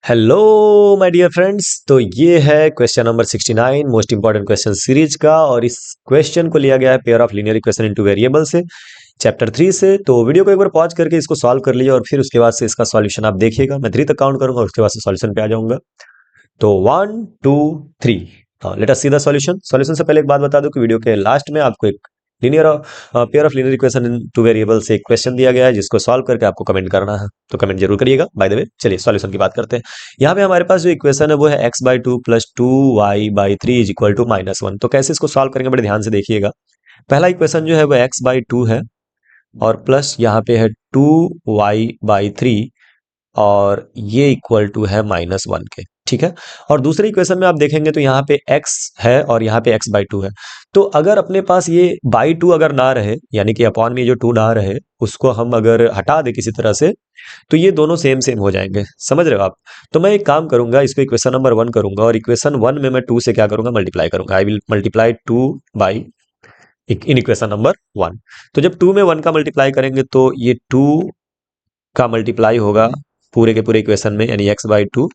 Hello my dear friends. तो ये है question number 69 most important question series का, और इस क्वेश्चन को लिया गया है pair of linear equation into variable से, चैप्टर 3 से। तो वीडियो को एक बार पॉज करके इसको सॉल्व कर लीजिए और फिर उसके बाद से इसका सॉल्यूशन आप देखिएगा। मैं 3 तक काउंट करूंगा और उसके बाद से सॉल्यूशन पे आ जाऊंगा। तो 1 2 3। Let us see the solution. Solution से पहले एक बात बता दूं कि वीडियो के लास्ट में आपको एक linear pair of linear equation in two variable से एक क्वेश्चन दिया गया है, जिसको सॉल्व करके आपको कमेंट करना है। तो कमेंट जरूर करिएगा। बाय द वे, चलिए सॉल्यूशन की बात करते हैं। यहाँ पे हमारे पास जो इक्वेशन है वो है x/2 plus 2y/3 is equal to -1। तो कैसे इसको सॉल्व करेंगे, बड़े ध्यान से देखिएगा। पहला इक्वेशन जो है वो x/2 है और प्लस यहाँ पे है 2y/3, और ये इक्वल टू है -1 के। ठीक है। और दूसरे इक्वेशन में आप देखेंगे तो यहाँ पे x है और यहाँ पे x/2 है। तो अगर अपने पास ये बाई 2 अगर ना रहे, यानी कि अपॉन में जो 2 ना रहे, उसको हम अगर हटा दे किसी तरह से, तो ये दोनों सेम सेम हो जाएंगे। समझ रहे हो आप? तो मैं एक काम करूंगा, इसको इक्वेशन नंबर 1 करूंगा, और इक्वेशन 1 में मैं 2 से क्या करूंगा, मल्टीप्लाई करूंगा। I will multiply 2 by in equation number 1। तो जब 2 में 1 का मल्टीप्लाई करेंगे तो ये 2 का मल्टीप्लाई होगा पूरे के पूरे इक्वेशन में, यानी x/2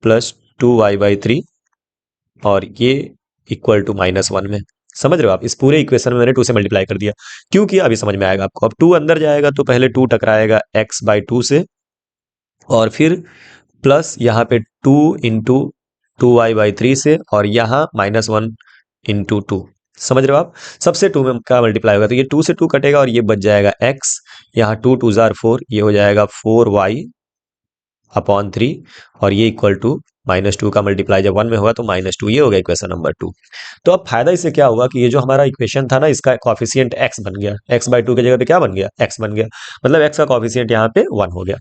प्लस 2y/3, और ये इक्वल टू -1 में। समझ रहे हो आप? इस पूरे इक्वेशन में मैंने 2 से मल्टीप्लाई कर दिया। क्यों किया अभी समझ में आएगा आपको। अब 2 अंदर जाएगा तो पहले 2 टकराएगा x/2 से, और फिर प्लस यहाँ पे 2 इंटू 2y/3 से, और यहाँ -1 इंटू 2। समझ रहे हो आप? सबसे 2 में का मल्टीप्लाई होगा तो ये 2 से 2 कटेगा और ये बच जाएगा x। यहाँ 2 2 जार 4, ये हो जाएगा 4y/3, और ये इक्वल टू -2 का मल्टीप्लाई जब 1 में होगा तो -2। ये हो गया इक्वेशन नंबर 2। तो अब फायदा इससे क्या होगा कि ये जो हमारा इक्वेशन था ना, इसका कॉफिशिएंट x बन गया। x/2 की जगह पे क्या बन गया? x बन गया। मतलब x का कॉफिशिएंट यहाँ पे 1 हो गया।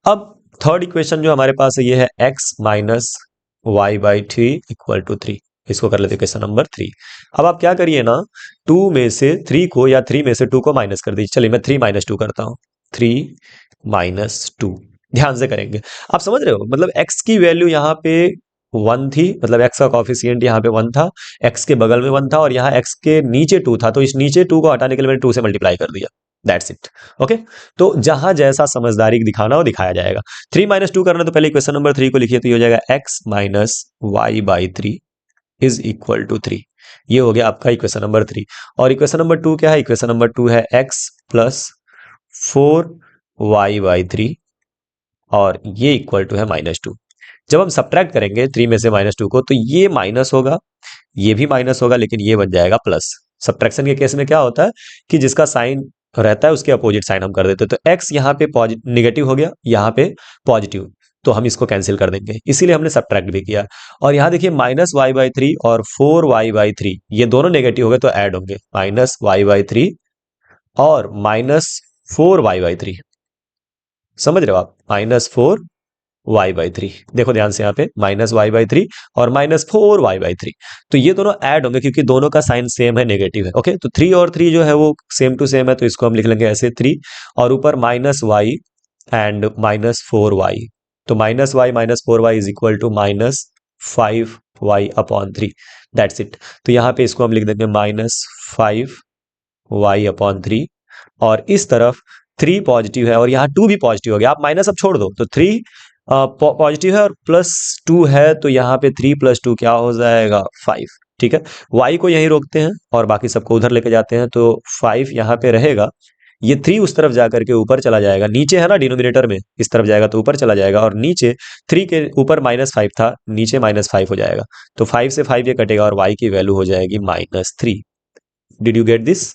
अब थर्ड इक्वेशन जो हमारे पास है ये है x minus y/3 equal to 3। इसको कर लेते हैं क्वेश्चन नंबर 3। अब आप क्या करिए ना, 2 में से 3 को या 3 में से 2 को माइनस कर दीजिए। चलिए मैं 3 - 2 करता हूँ। 3 - 2। ध्यान से करेंगे। आप समझ रहे हो? मतलब x की वैल्यू यहाँ पे 1 थी, मतलब x का कॉफिशिएंट यहाँ पे 1 था, x के बगल में 1 था, और यहाँ x के नीचे 2 था। तो इस नीचे 2 को हटाने के लिए मैंने 2 से मल्टीप्लाई कर दिया। That's it. ओके। तो जहां जैसा समझदारी दिखाना हो दिखाया जाएगा। 3 - 2 करना, तो पहले क्वेश्चन नंबर 3 को लिखिए, तो ये हो जाएगा x minus y/3 is equal to 3। ये हो गया आपका इक्वेशन नंबर 3। और इक्वेशन नंबर 2 क्या है? इक्वेशन नंबर 2 है x प्लस 4y/3, और ये इक्वल टू है -2। जब हम सब्ट्रैक्ट करेंगे 3 में से -2 को, तो ये माइनस होगा, ये भी माइनस होगा, लेकिन ये बन जाएगा प्लस। सब्ट्रैक्शन के केस में क्या होता है कि जिसका साइन रहता है उसके अपोजिट साइन हम कर देते हैं। तो x यहाँ पे निगेटिव हो गया, यहाँ पे पॉजिटिव, तो हम इसको कैंसिल कर देंगे, इसीलिए हमने सब्ट्रैक्ट भी किया। और यहाँ देखिए -y/3 और 4y/3 ये दोनों नेगेटिव हो गए तो ऐड होंगे, -y/3 और -4y/3। समझ रहे हो आप? -4y/3। देखो ध्यान से, यहाँ पे -y/3 और -4y/3, तो ये दोनों ऐड होंगे क्योंकि दोनों का साइन सेम है, नेगेटिव है। ओके। तो 3 और 3 जो है वो सेम टू सेम है, तो इसको हम लिख लेंगे ऐसे 3, और ऊपर -y एंड -4y। तो -y - 4y is equal to -5y/3। That's it. तो यहाँ पे इसको हम लिख देंगे -5y/3, और इस तरफ 3 पॉजिटिव है और यहाँ 2 भी पॉजिटिव हो गया। आप माइनस अब छोड़ दो, तो 3 पॉजिटिव है और +2 है, तो यहाँ पे 3 + 2 क्या हो जाएगा? 5। ठीक है। y को यहीं रोकते हैं और बाकी सबको उधर लेके जाते हैं, तो 5 यहाँ पे रहेगा। ये 3 उस तरफ जाकर के ऊपर चला जाएगा, नीचे है ना डिनोमिनेटर में, इस तरफ जाएगा तो ऊपर चला जाएगा, और नीचे 3 के ऊपर -5 था, नीचे -5 हो जाएगा। तो 5 से 5 ये कटेगा और y की वैल्यू हो जाएगी -3। Did you get this?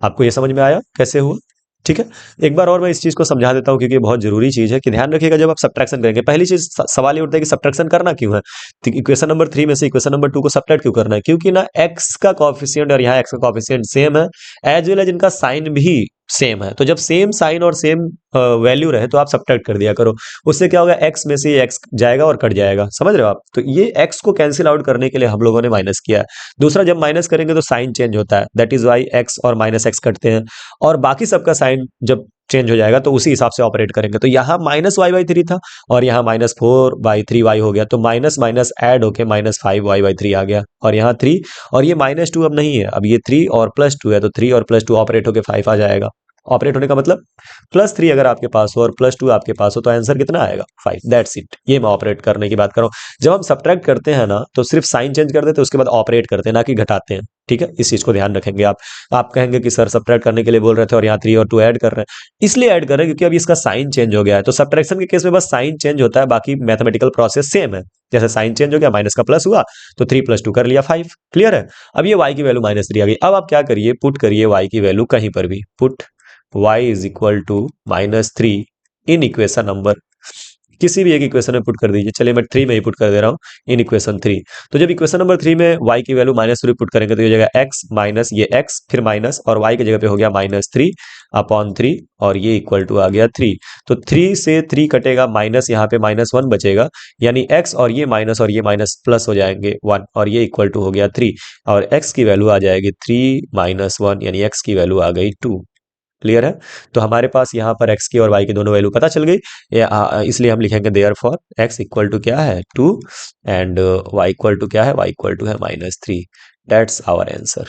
आपको ये समझ में आया कैसे हुआ? ठीक है। एक बार और मैं इस चीज को समझा देता हूं, क्योंकि ये बहुत जरूरी चीज है कि ध्यान रखिएगा जब आप सब्ट्रैक्शन करेंगे। पहली चीज सवाल ये उठता है कि सब्ट्रैक्शन करना क्यों है। तो इक्वेशन नंबर 3 में से इक्वेशन नंबर 2 को सब्ट्रैक्ट क्यों करना है? क्योंकि ना x का कॉफिशिएंट और यहाँ x का कॉफिशिएंट सेम है, एज वेल एज इनका साइन भी सेम है। तो जब सेम साइन और सेम वैल्यू रहे तो आप सब्ट्रैक्ट कर दिया करो। उससे क्या होगा? x में से x जाएगा और कट जाएगा। समझ रहे हो आप? तो ये x को कैंसिल आउट करने के लिए हम लोगों ने माइनस किया है। दूसरा, जब माइनस करेंगे तो साइन चेंज होता है, दैट इज वाई x और -x कटते हैं, और बाकी सबका साइन जब चेंज हो जाएगा तो उसी हिसाब से ऑपरेट करेंगे। तो यहाँ -y/3 था और यहाँ -4/3y हो गया, तो माइनस माइनस ऐड होके -5y/3 आ गया, और यहाँ 3, और ये -2 अब नहीं है, अब ये 3 और +2 है, तो 3 और +2 ऑपरेट होके 5 आ जाएगा। ऑपरेट होने का मतलब +3 अगर आपके पास हो और +2 आपके पास हो तो आंसर कितना आएगा 5, दैट्स इट। ये मैं ऑपरेट करने की बात कर रहा हूँ। जब हम सब्ट्रैक्ट करते हैं ना तो सिर्फ साइन चेंज कर देते हैं, उसके बाद ऑपरेट करते हैं, ना कि घटाते हैं। ठीक है, इस चीज को ध्यान रखेंगे आप कहेंगे कि सर सब्ट्रैक्ट करने के लिए बोल रहे थे और यहाँ 3 और 2 ऐड कर रहे हैं, इसलिए ऐड कर रहे हैं क्योंकि अभी इसका साइन चेंज हो गया है। तो सब्ट्रैक्शन के केस में बस साइन चेंज होता है, बाकी मैथमेटिकल प्रोसेस सेम है। जैसे साइन चेंज हो गया, माइनस का प्लस हुआ तो 3 + 2 कर लिया 5। क्लियर है। अब ये y की वैल्यू -3 आ गई। अब आप क्या करिए, पुट करिए y की वैल्यू कहीं पर भी, put y is equal to -3 in equation number, किसी भी एक इक्वेशन में पुट कर दीजिए। चलिए मैं 3 में ही पुट कर दे रहा हूँ, इन इक्वेशन 3। तो जब इक्वेशन नंबर 3 में y की वैल्यू -3 पुट करेंगे तो ये हो जाएगा x माइनस ये x फिर माइनस और y की जगह पे हो गया -3/3 और ये इक्वल टू आ गया 3। तो 3 से 3 कटेगा, माइनस यहाँ पे -1 बचेगा, यानी x और ये माइनस प्लस हो जाएंगे 1 और ये इक्वल टू हो गया 3 और x की वैल्यू आ जाएगी 3 - 1 यानी x की वैल्यू आ गई 2। क्लियर है। तो हमारे पास यहाँ पर x की और y की दोनों वैल्यू पता चल गई, इसलिए हम लिखेंगे therefore x equal to क्या है 2 एंड y इक्वल टू क्या है, y इक्वल टू है -3। That's our answer.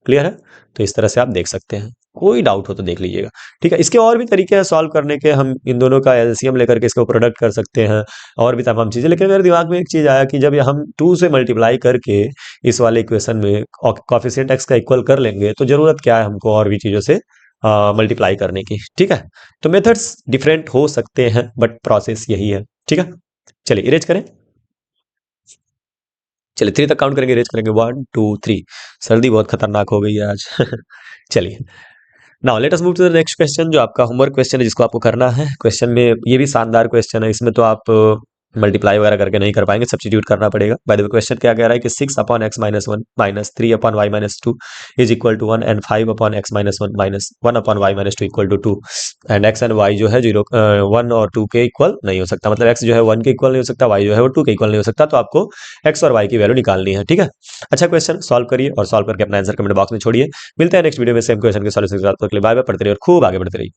क्लियर है। तो इस तरह से आप देख सकते हैं, कोई डाउट हो तो देख लीजिएगा। ठीक है, इसके और भी तरीके हैं सॉल्व करने के, हम इन दोनों का एलसीएम लेकर के इसको प्रोडक्ट कर सकते हैं और भी तमाम चीज़ें। लेकिन मेरे दिमाग में एक चीज़ आया कि जब हम 2 से मल्टीप्लाई करके इस वाले इक्वेशन में कॉफिशिएंट x का इक्वल कर लेंगे तो जरूरत क्या है हमको और भी चीज़ों से मल्टीप्लाई करने की। ठीक है, तो मेथड्स डिफरेंट हो सकते हैं बट प्रोसेस यही है। ठीक है, चलिए इरेज करें। चलिए 3 तक काउंट करेंगे, इरेज करेंगे 1 2 3। सर्दी बहुत खतरनाक हो गई है आज। चलिए now let us move to the next question, जो आपका होमवर्क क्वेश्चन है जिसको आपको करना है। क्वेश्चन में ये भी शानदार क्वेश्चन है, इसमें तो आप मल्टीप्लाई वगैरह करके नहीं कर पाएंगे, सब्स्टिट्यूट करना पड़ेगा। बाय द वे क्वेश्चन क्या कह रहा है कि 6/x - 1 -3/y - 2 is equal to 1 and 5/x - 1 -1/y - 2 equal to 2 and x and y जो है 1 और 2 के इक्वल नहीं हो सकता, मतलब x जो है 1 के इक्वल नहीं हो सकता, y जो है वो 2 के इक्वल नहीं हो सकता। तो आपको x और y की वैल्यू निकालनी है। ठीक है, अच्छा क्वेश्चन सॉल्व करिए और सॉल्व करके अपना आंसर कमेंट बॉक्स में छोड़िए। मिलते हैं नेक्स्ट वीडियो में सेम क्वेश्चन के सॉल्यूशन के साथ। बाय बाय, पढ़ते रहिए और खूब आगे बढ़ते रहिए।